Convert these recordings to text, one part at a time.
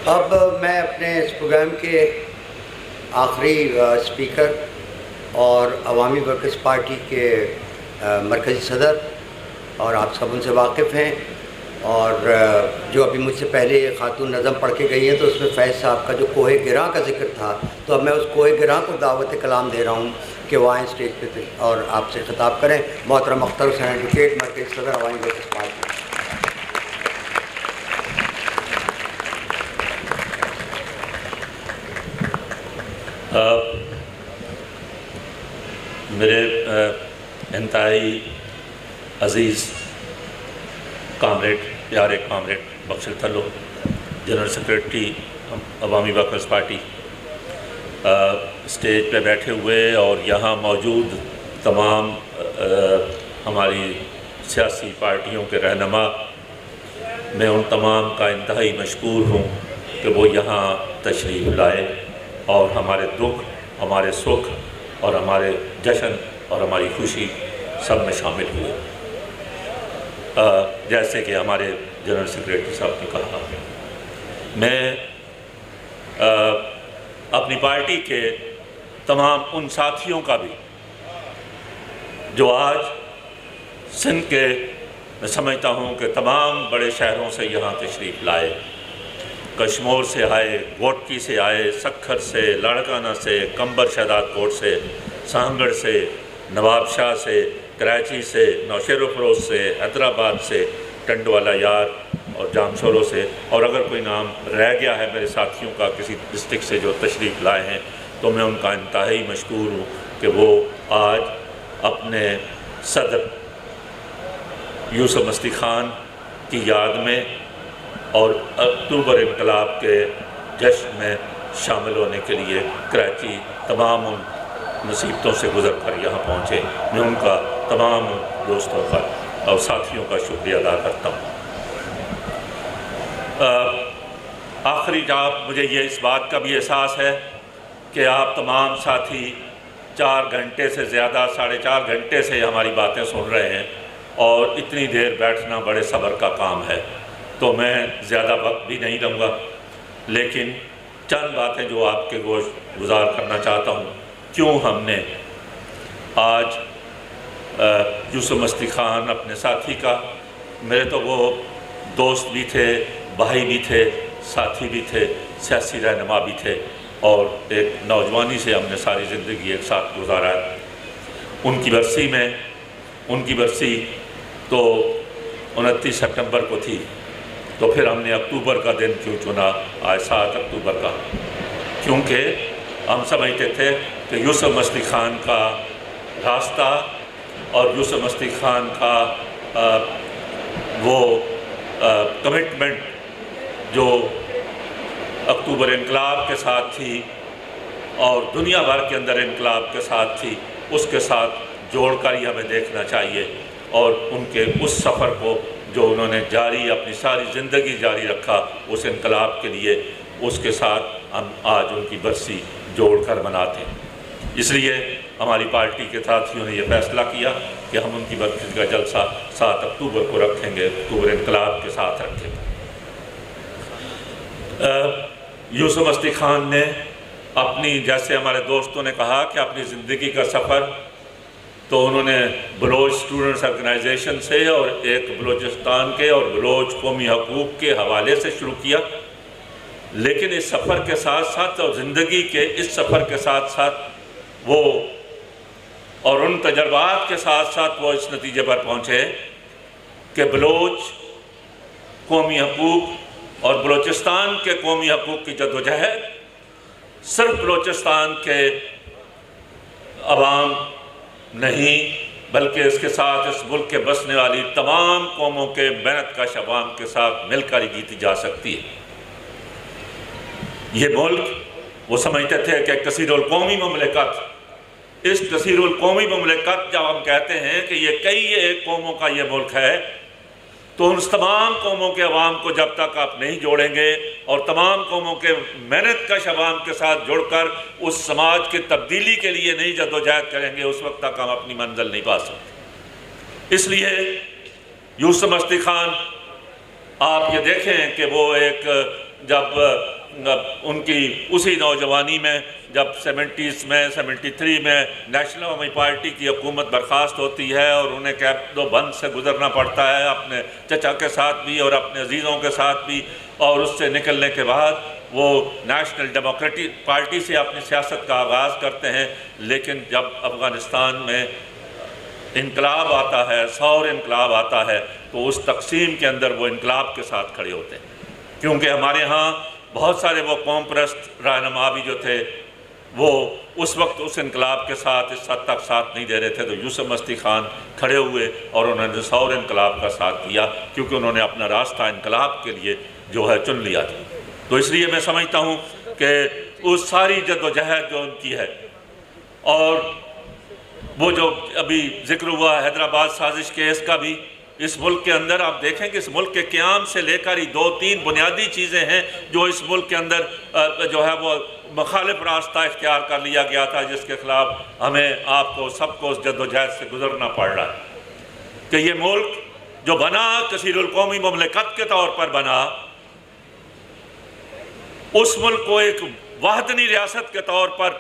اب میں اپنے اس پروگرام کے آخری اسپیکر اور عوامی ورکرز پارٹی کے مرکزی صدر، اور آپ سب ان سے واقف ہیں، اور جو ابھی مجھ سے پہلے خاتون نظم پڑھ کے گئی ہیں تو اس میں فیض صاحب کا جو کوہ گراں کا ذکر تھا، تو اب میں اس کوہ گراں کو دعوت کلام دے رہا ہوں کہ وہ آئیں اسٹیج پہ اور آپ سے خطاب کریں۔ محترم اختر حسین ایڈوکیٹ، مرکزی صدر عوامی ورکرز پارٹی۔ میرے انتہائی عزیز کامریڈ، پیارے comrade Bakhshal Thalho, general secretary عوامی ورکرز پارٹی، اسٹیج پہ بیٹھے ہوئے اور یہاں موجود تمام ہماری سیاسی پارٹیوں کے رہنما، میں ان تمام کا انتہائی مشکور ہوں کہ وہ یہاں تشریف لائے اور ہمارے دکھ، ہمارے سکھ اور ہمارے جشن اور ہماری خوشی سب میں شامل ہوئے۔ جیسے کہ ہمارے جنرل سیکریٹری صاحب نے کہا، میں اپنی پارٹی کے تمام ان ساتھیوں کا بھی جو آج سندھ کے، میں سمجھتا ہوں کہ تمام بڑے شہروں سے یہاں تشریف لائے، کشمور سے آئے، گوٹکی سے آئے، سکھر سے، لاڑکانہ سے، کمبر شہداد کوٹ سے، سانگڑ سے، نواب شاہ سے، کراچی سے، نوشہر و فروز سے، حیدرآباد سے، ٹنڈوالا یار اور جامشورو سے، اور اگر کوئی نام رہ گیا ہے میرے ساتھیوں کا کسی ڈسٹرکٹ سے جو تشریف لائے ہیں تو میں ان کا انتہائی مشکور ہوں کہ وہ آج اپنے صدر یوسف مستی خان کی یاد میں اور اکتوبر انقلاب کے جشن میں شامل ہونے کے لیے کراچی تمام ان مصیبتوں سے گزر کر یہاں پہنچے۔ میں ان کا تمام دوستوں کا اور ساتھیوں کا شکریہ ادا کرتا ہوں۔ آخری جاب مجھے یہ اس بات کا بھی احساس ہے کہ آپ تمام ساتھی 4 گھنٹے سے زیادہ، 4.5 گھنٹے سے ہماری باتیں سن رہے ہیں اور اتنی دیر بیٹھنا بڑے صبر کا کام ہے، تو میں زیادہ وقت بھی نہیں لوں گا، لیکن چند باتیں جو آپ کے گوش گزار کرنا چاہتا ہوں۔ کیوں ہم نے آج یوسف مستی خان اپنے ساتھی کا، میرے تو وہ دوست بھی تھے، بھائی بھی تھے، ساتھی بھی تھے، سیاسی رہنما بھی تھے، اور ایک نوجوانی سے ہم نے ساری زندگی ایک ساتھ گزارا ہے۔ ان کی برسی تو 29 سپٹمبر کو تھی، تو پھر ہم نے اکتوبر کا دن کیوں چنا، آج 7 اکتوبر کا؟ کیونکہ ہم سمجھتے تھے کہ یوسف مستی خان کا راستہ اور یوسف مستی خان کا وہ کمٹمنٹ جو اکتوبر انقلاب کے ساتھ تھی اور دنیا بھر کے اندر انقلاب کے ساتھ تھی، اس کے ساتھ جوڑ کر ہی ہمیں دیکھنا چاہیے، اور ان کے اس سفر کو جو انہوں نے جاری، اپنی ساری زندگی جاری رکھا اس انقلاب کے لیے، اس کے ساتھ ہم آج ان کی برسی جوڑ کر مناتے ہیں۔ اس لیے ہماری پارٹی کے ساتھیوں نے یہ فیصلہ کیا کہ ہم ان کی برسی کا جلسہ 7 اکتوبر کو رکھیں گے، اکتوبر انقلاب کے ساتھ رکھیں گے۔ یوسف مستی خان نے اپنی، جیسے ہمارے دوستوں نے کہا کہ اپنی زندگی کا سفر تو انہوں نے بلوچ اسٹوڈنٹس آرگنائزیشن سے اور ایک بلوچستان کے اور بلوچ قومی حقوق کے حوالے سے شروع کیا، لیکن اس سفر کے ساتھ ساتھ اور زندگی کے اس سفر کے ساتھ ساتھ وہ اور ان تجربات کے ساتھ ساتھ وہ اس نتیجے پر پہنچے کہ بلوچ قومی حقوق اور بلوچستان کے قومی حقوق کی جدوجہد صرف بلوچستان کے عوام نہیں بلکہ اس کے ساتھ اس ملک کے بسنے والی تمام قوموں کے محنت کش عوام کے ساتھ مل کر ہی جیتی جا سکتی ہے۔ یہ ملک وہ سمجھتے تھے کہ کثیر القومی مملکت، اس کثیر القومی مملکت جب ہم کہتے ہیں کہ یہ کئی ایک قوموں کا یہ ملک ہے، تو ان تمام قوموں کے عوام کو جب تک آپ نہیں جوڑیں گے اور تمام قوموں کے محنت کش عوام کے ساتھ جڑ کر اس سماج کی تبدیلی کے لیے نہیں جدوجہد کریں گے، اس وقت تک ہم اپنی منزل نہیں پا سکتے۔ اس لیے یوسف مستی خان، آپ یہ دیکھیں کہ وہ ایک جب ان کی اسی نوجوانی میں جب 70s میں 73 میں نیشنل عوامی پارٹی کی حکومت برخاست ہوتی ہے اور انہیں کیپ دو بند سے گزرنا پڑتا ہے اپنے چچا کے ساتھ بھی اور اپنے عزیزوں کے ساتھ بھی، اور اس سے نکلنے کے بعد وہ نیشنل ڈیموکریٹک پارٹی سے اپنی سیاست کا آغاز کرتے ہیں، لیکن جب افغانستان میں انقلاب آتا ہے، ثور انقلاب آتا ہے، تو اس تقسیم کے اندر وہ انقلاب کے ساتھ کھڑے ہوتے ہیں، کیونکہ ہمارے ہاں بہت سارے وہ قوم پرست رہنما بھی جو تھے وہ اس وقت اس انقلاب کے ساتھ اس حد تک ساتھ نہیں دے رہے تھے، تو یوسف مستی خان کھڑے ہوئے اور انہوں نے ثور انقلاب کا ساتھ دیا، کیونکہ انہوں نے اپنا راستہ انقلاب کے لیے جو ہے چن لیا تھا۔ تو اس لیے میں سمجھتا ہوں کہ اس ساری جد و جہد جو ان کی ہے، اور وہ جو ابھی ذکر ہوا حیدرآباد سازش کیس کا بھی، اس ملک کے اندر آپ دیکھیں کہ اس ملک کے قیام سے لے کر ہی 2-3 بنیادی چیزیں ہیں جو اس ملک کے اندر جو ہے وہ مخالف راستہ اختیار کر لیا گیا تھا، جس کے خلاف ہمیں آپ کو سب کو اس جد و جہد سے گزرنا پڑ رہا ہے کہ یہ ملک جو بنا کثیر القومی مملکت کے طور پر بنا، اس ملک کو ایک وحدانی ریاست کے طور پر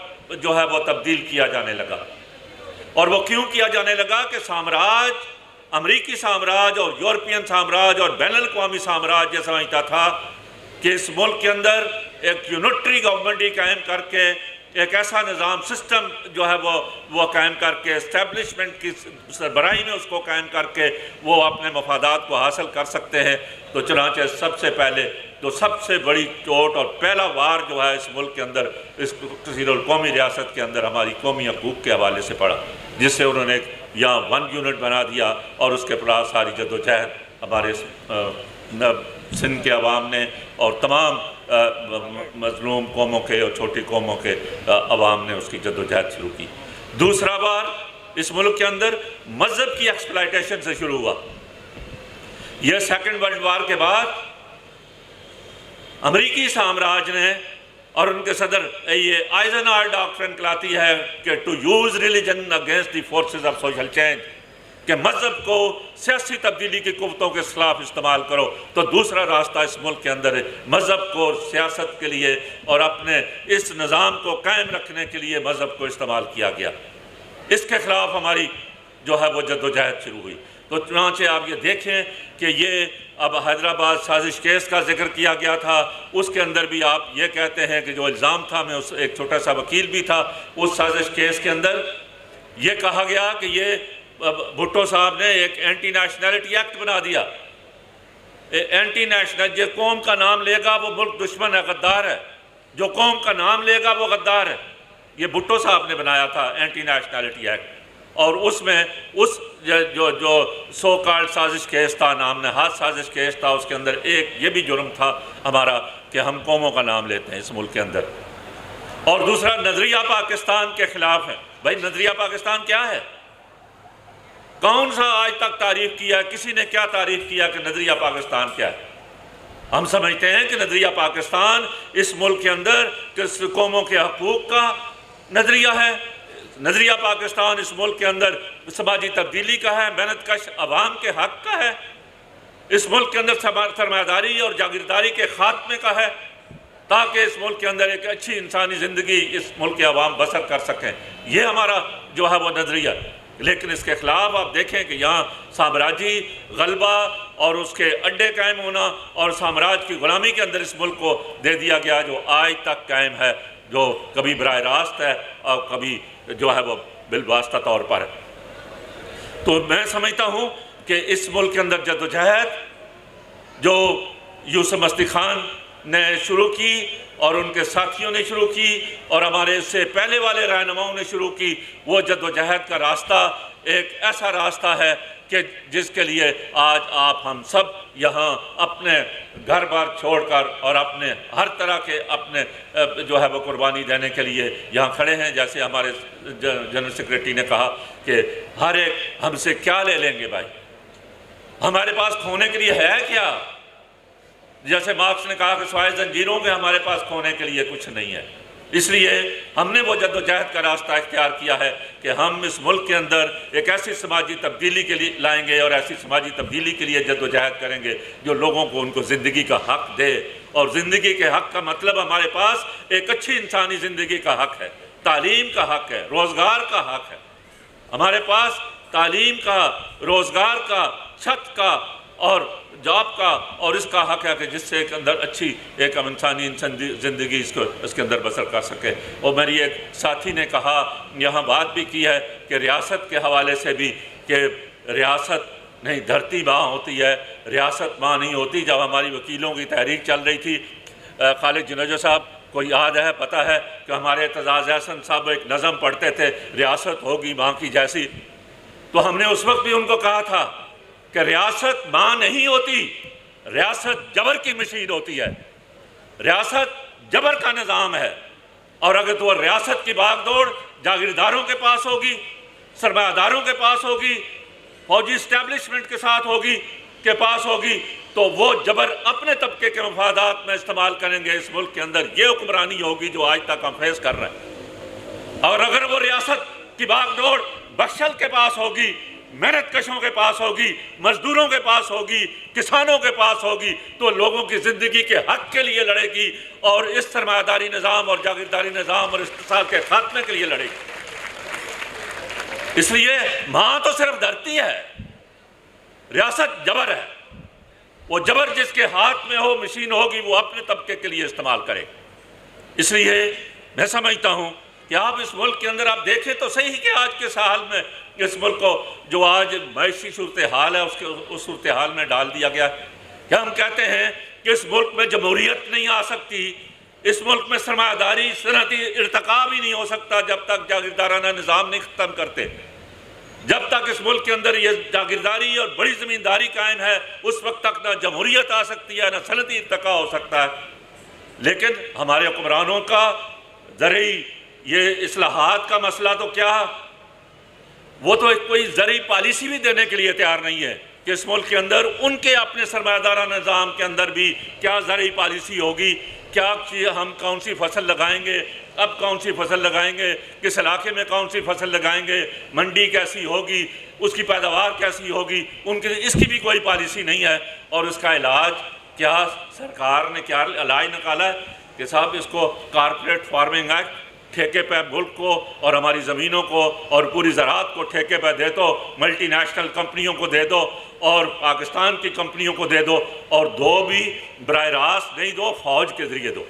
جو ہے وہ تبدیل کیا جانے لگا۔ اور وہ کیوں کیا جانے لگا کہ سامراج، امریکی سامراج اور یورپین سامراج اور بین الاقوامی سامراج یہ سمجھتا تھا کہ اس ملک کے اندر ایک یونٹری گورنمنٹ قائم کر کے ایک ایسا نظام سسٹم جو ہے وہ قائم کر کے اسٹیبلشمنٹ کی سربراہی میں اس کو قائم کر کے وہ اپنے مفادات کو حاصل کر سکتے ہیں۔ تو چنانچہ سب سے پہلے تو سب سے بڑی چوٹ اور پہلا وار جو ہے اس ملک کے اندر اس کثیر القومی ریاست کے اندر ہماری قومی حقوق کے حوالے سے پڑا، جس سے انہوں نے یہاں 1 یونٹ بنا دیا، اور اس کے بعد ساری جد و جہد ہمارے سندھ کے عوام نے اور تمام مظلوم قوموں کے اور چھوٹی قوموں کے عوام نے اس کی جد و جہد شروع کی۔ دوسرا بار اس ملک کے اندر مذہب کی ایکسپلائٹیشن سے شروع ہوا۔ یہ 2nd ورلڈ وار کے بعد امریکی سامراج نے اور ان کے صدر یہ آئزنہاور ڈاکٹرن کہلاتی ہے کہ to use religion against the forces of social change, کہ مذہب کو سیاسی تبدیلی کی قوتوں کے خلاف استعمال کرو۔ تو دوسرا راستہ اس ملک کے اندر ہے، مذہب کو سیاست کے لیے اور اپنے اس نظام کو قائم رکھنے کے لیے مذہب کو استعمال کیا گیا۔ اس کے خلاف ہماری جو ہے وہ جد و جہد شروع ہوئی۔ تو چنانچہ آپ یہ دیکھیں کہ یہ اب حیدرآباد سازش کیس کا ذکر کیا گیا تھا، اس کے اندر بھی آپ یہ کہتے ہیں کہ جو الزام تھا، میں ایک چھوٹا سا وکیل بھی تھا، اس سازش کیس کے اندر یہ کہا گیا کہ یہ بھٹو صاحب نے ایک اینٹی نیشنلٹی ایکٹ بنا دیا۔ اینٹی نیشنل، جو قوم کا نام لے گا وہ ملک دشمن ہے، غدار ہے، جو قوم کا نام لے گا وہ غدار ہے۔ یہ بھٹو صاحب نے بنایا تھا اینٹی نیشنلٹی ایکٹ، اور اس میں اس جو سو کالڈ سازش کیس تھا، نام نہاد سازش کیس تھا، اس کے اندر ایک یہ بھی جرم تھا ہمارا کہ ہم قوموں کا نام لیتے ہیں اس ملک کے اندر۔ اور دوسرا نظریہ پاکستان کے خلاف ہے۔ بھائی نظریہ پاکستان کیا ہے؟ کون سا آج تک تعریف کیا؟ کسی نے کیا تعریف کیا کہ نظریہ پاکستان کیا ہے؟ ہم سمجھتے ہیں کہ نظریہ پاکستان اس ملک کے اندر قوموں کے حقوق کا نظریہ ہے۔ نظریہ پاکستان اس ملک کے اندر سماجی تبدیلی کا ہے، محنت کش عوام کے حق کا ہے، اس ملک کے اندر سرمایہ داری اور جاگیرداری کے خاتمے کا ہے، تاکہ اس ملک کے اندر ایک اچھی انسانی زندگی اس ملک کے عوام بسر کر سکیں۔ یہ ہمارا جو ہے وہ نظریہ۔ لیکن اس کے خلاف آپ دیکھیں کہ یہاں سامراجی غلبہ اور اس کے اڈے قائم ہونا اور سامراج کی غلامی کے اندر اس ملک کو دے دیا گیا، جو آج تک قائم ہے، جو کبھی براہ راست ہے اور کبھی جو ہے وہ بالواسطہ طور پر ہے۔ تو میں سمجھتا ہوں کہ اس ملک کے اندر جد و جہد جو یوسف مستی خان نے شروع کی اور ان کے ساتھیوں نے شروع کی اور ہمارے اس سے پہلے والے رہنماؤں نے شروع کی، وہ جد و جہد کا راستہ ایک ایسا راستہ ہے کہ جس کے لیے آج آپ ہم سب یہاں اپنے گھر بار چھوڑ کر اور اپنے ہر طرح کے اپنے جو ہے وہ قربانی دینے کے لیے یہاں کھڑے ہیں۔ جیسے ہمارے جنرل سیکریٹری نے کہا کہ ہر ایک ہم سے کیا لے لیں گے بھائی، ہمارے پاس کھونے کے لیے ہے کیا؟ جیسے مارکس نے کہا کہ سوائے زنجیروں کے ہمارے پاس کھونے کے لیے کچھ نہیں ہے۔ اس لیے ہم نے وہ جد و جہد کا راستہ اختیار کیا ہے کہ ہم اس ملک کے اندر ایک ایسی سماجی تبدیلی کے لیے لائیں گے اور ایسی سماجی تبدیلی کے لیے جد و جہد کریں گے جو لوگوں کو ان کو زندگی کا حق دے اور زندگی کے حق کا مطلب ہمارے پاس ایک اچھی انسانی زندگی کا حق ہے، تعلیم کا حق ہے، روزگار کا حق ہے، ہمارے پاس تعلیم کا، روزگار کا، چھت کا اور جاب کا، اور اس کا حق ہے کہ جس سے ایک اندر اچھی ایک انسانی زندگی اس کے اندر بسر کر سکے۔ اور میری ایک ساتھی نے کہا، یہاں بات بھی کی ہے کہ ریاست کے حوالے سے بھی، کہ ریاست نہیں دھرتی ماں ہوتی ہے، ریاست ماں نہیں ہوتی۔ جب ہماری وکیلوں کی تحریک چل رہی تھی، خالد جنیجو صاحب کو یاد ہے، پتہ ہے کہ ہمارے اعتزاز احسن صاحب ایک نظم پڑھتے تھے، ریاست ہوگی ماں کی جیسی، تو ہم نے اس وقت بھی ان کو کہا تھا کہ ریاست ماں نہیں ہوتی، ریاست جبر کی مشین ہوتی ہے، ریاست جبر کا نظام ہے، اور اگر تو ریاست کی بھاگ دوڑ جاگیرداروں کے پاس ہوگی، سرمایہ داروں کے پاس ہوگی، فوجی اسٹیبلشمنٹ کے ساتھ ہوگی، کے پاس ہوگی، تو وہ جبر اپنے طبقے کے مفادات میں استعمال کریں گے۔ اس ملک کے اندر یہ حکمرانی ہوگی جو آج تک ہم فیس کر رہے ہیں۔ اور اگر وہ ریاست کی بھاگ دوڑ بخشل کے پاس ہوگی، محنت کشوں کے پاس ہوگی، مزدوروں کے پاس ہوگی، کسانوں کے پاس ہوگی، تو لوگوں کی زندگی کے حق کے لیے لڑے گی، اور اس سرمایہ داری نظام اور جاگیرداری نظام اور استحصال کے خاتمے کے لیے لڑے گی۔ اس لیے ماں تو صرف دھرتی ہے، ریاست جبر ہے، وہ جبر جس کے ہاتھ میں ہو، مشین ہوگی، وہ اپنے طبقے کے لیے استعمال کرے۔ اس لیے میں سمجھتا ہوں کہ آپ اس ملک کے اندر آپ دیکھیں تو صحیح کہ آج کے سال میں اس ملک کو جو آج معاشی صورتحال ہے اس صورتحال میں ڈال دیا گیا ہے۔ کیا ہم کہتے ہیں کہ اس ملک میں جمہوریت نہیں آ سکتی، اس ملک میں سرمایہ داری صنعتی ارتقا بھی نہیں ہو سکتا جب تک جاگیردارانہ نظام نہیں ختم کرتے۔ جب تک اس ملک کے اندر یہ جاگیرداری اور بڑی زمینداری قائم ہے، اس وقت تک نہ جمہوریت آ سکتی ہے، نہ صنعتی ارتقا ہو سکتا ہے۔ لیکن ہمارے حکمرانوں کا زرعی یہ اصلاحات کا مسئلہ تو کیا، وہ تو کوئی زرعی پالیسی بھی دینے کے لیے تیار نہیں ہے کہ اس ملک کے اندر ان کے اپنے سرمایہ دارانہ نظام کے اندر بھی کیا زرعی پالیسی ہوگی، کیا ہم کون سی فصل لگائیں گے، اب کون سی فصل لگائیں گے، کس علاقے میں کون سی فصل لگائیں گے، منڈی کیسی ہوگی، اس کی پیداوار کیسی ہوگی، اس کی بھی کوئی پالیسی نہیں ہے۔ اور اس کا علاج کیا سرکار نے کیا علاج نکالا ہے کہ صاحب اس کو کارپوریٹ فارمنگ ایکٹ، ٹھیکے پہ ملک کو اور ہماری زمینوں کو اور پوری زراعت کو ٹھیکے پہ دے دو، ملٹی نیشنل کمپنیوں کو دے دو اور پاکستان کی کمپنیوں کو دے دو، اور دو بھی براہ راست نہیں دو، فوج کے ذریعے دو۔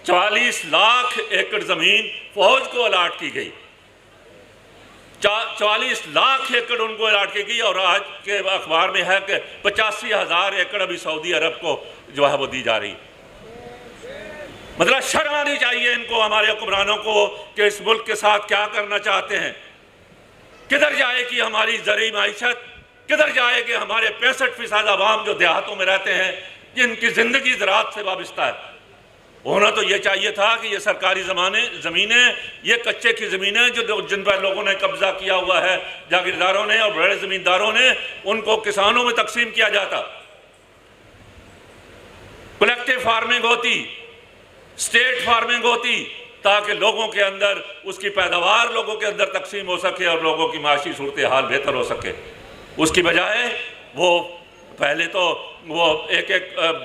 44 لاکھ ایکڑ زمین فوج کو الاٹ کی گئی، 44 لاکھ ایکڑ ان کو الاٹ کی گئی، اور آج کے اخبار میں ہے کہ 85,000 ایکڑ ابھی سعودی عرب کو جو ہے وہ دی جا رہی۔ مطلب شرم آنی چاہیے ان کو، ہمارے حکمرانوں کو، کہ اس ملک کے ساتھ کیا کرنا چاہتے ہیں۔ کدھر جائے گی ہماری زرعی معیشت، کدھر جائے گی ہمارے 65% عوام جو دیہاتوں میں رہتے ہیں، جن کی زندگی زراعت سے وابستہ ہے۔ ہونا تو یہ چاہیے تھا کہ یہ سرکاری زمینیں، یہ کچے کی زمینیں جن پر لوگوں نے قبضہ کیا ہوا ہے، جاگیرداروں نے اور بڑے زمینداروں نے، ان کو کسانوں میں تقسیم کیا جاتا، کلیکٹیو فارمنگ ہوتی، اسٹیٹ فارمنگ ہوتی، تاکہ لوگوں کے اندر اس کی پیداوار لوگوں کے اندر تقسیم ہو سکے اور لوگوں کی معاشی صورتحال بہتر ہو سکے۔ اس کی بجائے وہ پہلے تو وہ ایک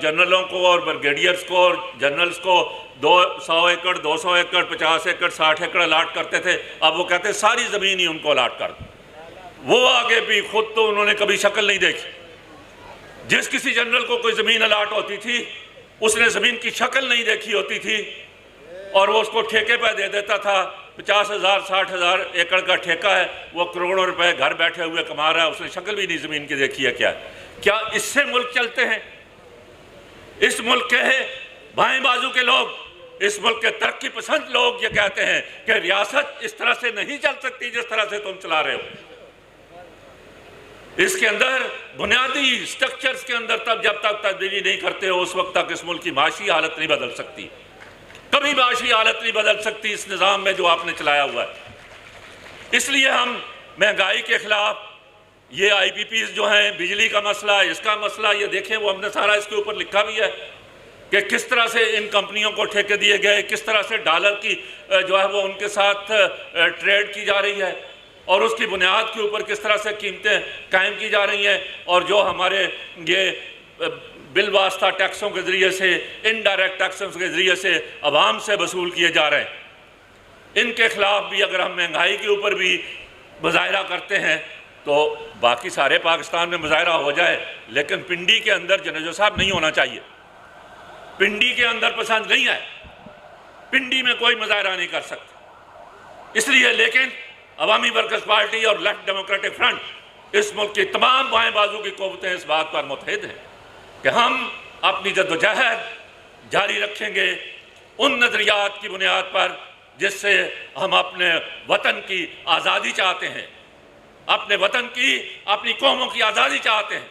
جنرلوں کو اور بریگیڈیئرز کو اور جنرلز کو 100 ایکڑ 200 ایکڑ 50 ایکڑ 60 ایکڑ الاٹ کرتے تھے، اب وہ کہتے ہیں ساری زمین ہی ان کو الاٹ کر دو۔ وہ آگے بھی خود تو انہوں نے کبھی شکل نہیں دیکھی۔ جس کسی جنرل کو کوئی زمین الاٹ ہوتی تھی، اس نے زمین کی شکل نہیں دیکھی ہوتی تھی، اور وہ اس کو ٹھیکے پہ دے دیتا تھا۔ 50,000 60,000 ایکڑ کا ٹھیکہ ہے، وہ کروڑوں روپے گھر بیٹھے ہوئے کما رہا ہے، اس نے شکل بھی نہیں زمین کی دیکھی ہے۔ کیا اس سے ملک چلتے ہیں؟ اس ملک کے بائیں بازو کے لوگ، اس ملک کے ترقی پسند لوگ یہ کہتے ہیں کہ ریاست اس طرح سے نہیں چل سکتی جس طرح سے تم چلا رہے ہو۔ اس کے اندر بنیادی سٹرکچرز کے اندر جب تک تبدیلی نہیں کرتے ہو، اس وقت تک اس ملک کی معاشی حالت نہیں بدل سکتی، کبھی معاشی حالت نہیں بدل سکتی اس نظام میں جو آپ نے چلایا ہوا ہے۔ اس لیے ہم مہنگائی کے خلاف، یہ آئی پی پیز جو ہیں، بجلی کا مسئلہ، اس کا مسئلہ، یہ دیکھیں وہ ہم نے سارا اس کے اوپر لکھا بھی ہے کہ کس طرح سے ان کمپنیوں کو ٹھیکے دیے گئے، کس طرح سے ڈالر کی جو ہے وہ ان کے ساتھ ٹریڈ کی جا رہی ہے، اور اس کی بنیاد کے اوپر کس طرح سے قیمتیں قائم کی جا رہی ہیں، اور جو ہمارے یہ بالواسطہ ٹیکسوں کے ذریعے سے، انڈائریکٹ ٹیکسوں کے ذریعے سے عوام سے وصول کیے جا رہے ہیں۔ ان کے خلاف بھی اگر ہم مہنگائی کے اوپر بھی مظاہرہ کرتے ہیں تو باقی سارے پاکستان میں مظاہرہ ہو جائے، لیکن پنڈی کے اندر جنیجو صاحب نہیں ہونا چاہیے۔ پنڈی کے اندر پسند نہیں ہے، پنڈی میں کوئی مظاہرہ نہیں کر سکتا۔ اس لیے لیکن عوامی ورکرز پارٹی اور لیفٹ ڈیموکریٹک فرنٹ، اس ملک کی تمام بائیں بازو کی قوتیں اس بات پر متحد ہیں کہ ہم اپنی جدوجہد جاری رکھیں گے ان نظریات کی بنیاد پر جس سے ہم اپنے وطن کی آزادی چاہتے ہیں، اپنے وطن کی، اپنی قوموں کی آزادی چاہتے ہیں،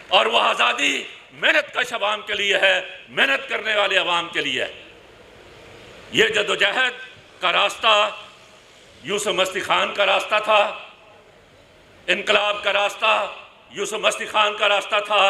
اور وہ آزادی محنت کش عوام کے لیے ہے، محنت کرنے والے عوام کے لیے ہے۔ یہ جدوجہد کا راستہ یوسف مستی خان کا راستہ تھا، انقلاب کا راستہ یوسف مستی خان کا راستہ تھا،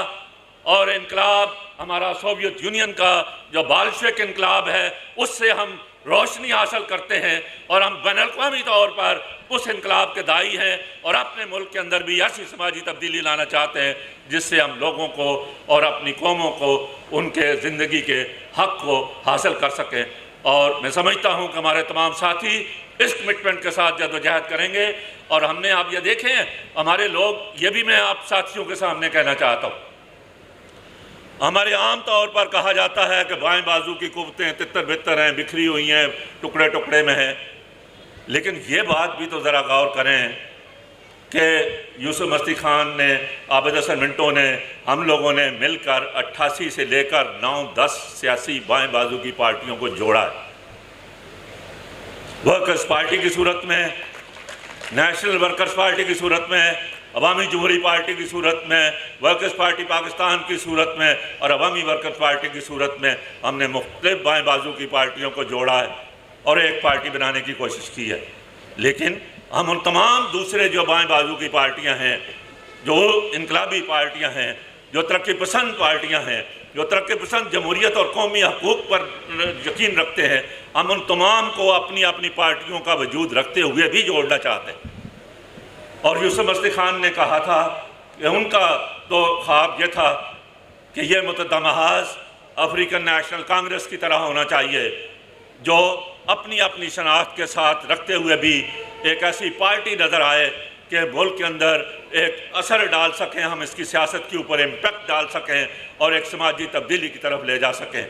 اور انقلاب ہمارا سوویت یونین کا جو بالشوک انقلاب ہے اس سے ہم روشنی حاصل کرتے ہیں، اور ہم بین الاقوامی طور پر اس انقلاب کے داعی ہیں، اور اپنے ملک کے اندر بھی ایسی سماجی تبدیلی لانا چاہتے ہیں جس سے ہم لوگوں کو اور اپنی قوموں کو ان کے زندگی کے حق کو حاصل کر سکیں۔ اور میں سمجھتا ہوں کہ ہمارے تمام ساتھی اس کمٹمنٹ کے ساتھ جدوجہد کریں گے، اور ہم نے آپ یہ دیکھیں ہمارے لوگ، یہ بھی میں آپ ساتھیوں کے سامنے کہنا چاہتا ہوں، ہمارے عام طور پر کہا جاتا ہے کہ بائیں بازو کی قوتیں تتر بتر ہیں، بکھری ہوئی ہیں، ٹکڑے ٹکڑے میں ہیں، لیکن یہ بات بھی تو ذرا غور کریں کہ یوسف مستی خان نے، عابد حسن منٹو نے، ہم لوگوں نے مل کر 88 سے لے کر 9-10 سیاسی بائیں بازو کی پارٹیوں کو جوڑا ہے۔ ورکرز پارٹی کی صورت میں، نیشنل ورکرز پارٹی کی صورت میں، عوامی جمہوری پارٹی کی صورت میں، ورکرز پارٹی پاکستان کی صورت میں، اور عوامی ورکرز پارٹی کی صورت میں ہم نے مختلف بائیں بازو کی پارٹیوں کو جوڑا ہے اور ایک پارٹی بنانے کی کوشش کی ہے۔ لیکن ہم ان تمام دوسرے جو بائیں بازو کی پارٹیاں ہیں، جو انقلابی پارٹیاں ہیں، جو ترقی پسند پارٹیاں ہیں، جو ترقی پسند جمہوریت اور قومی حقوق پر یقین رکھتے ہیں، ہم ان تمام کو اپنی اپنی پارٹیوں کا وجود رکھتے ہوئے بھی جوڑنا چاہتے ہیں۔ اور یوسف مستی خان نے کہا تھا کہ ان کا تو خواب یہ تھا کہ یہ متحدہ محاذ افریقن نیشنل کانگریس کی طرح ہونا چاہیے، جو اپنی اپنی شناخت کے ساتھ رکھتے ہوئے بھی ایک ایسی پارٹی نظر آئے کہ ملک کے اندر ایک اثر ڈال سکیں، ہم اس کی سیاست کے اوپر امپیکٹ ڈال سکیں اور ایک سماجی تبدیلی کی طرف لے جا سکیں۔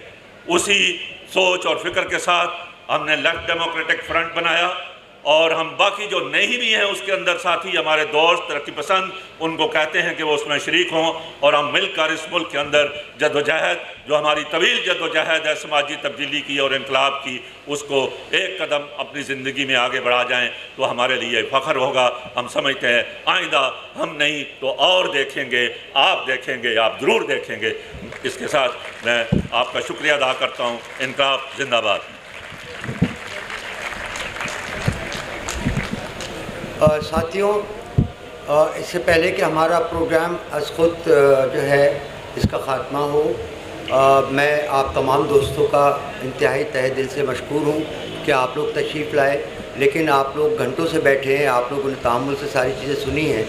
اسی سوچ اور فکر کے ساتھ ہم نے لیفٹ ڈیموکریٹک فرنٹ بنایا، اور ہم باقی جو نہیں بھی ہیں اس کے اندر ساتھی ہمارے دوست ترقی پسند ان کو کہتے ہیں کہ وہ اس میں شریک ہوں، اور ہم مل کر اس ملک کے اندر جدوجہد جو ہماری طویل جدوجہد ہے سماجی تبدیلی کی اور انقلاب کی، اس کو ایک قدم اپنی زندگی میں آگے بڑھا جائیں تو ہمارے لیے فخر ہوگا۔ ہم سمجھتے ہیں آئندہ ہم نہیں تو اور دیکھیں گے، آپ دیکھیں گے، آپ ضرور دیکھیں گے۔ اس کے ساتھ میں آپ کا شکریہ ادا کرتا ہوں۔ انقلاب زندہ باد۔ ساتھیوں، اس سے پہلے کہ ہمارا پروگرام از خود جو ہے اس کا خاتمہ ہو، میں آپ تمام دوستوں کا انتہائی تہہ دل سے مشکور ہوں کہ آپ لوگ تشریف لائے، لیکن آپ لوگ گھنٹوں سے بیٹھے ہیں، آپ لوگوں نے تحمل سے ساری چیزیں سنی ہیں،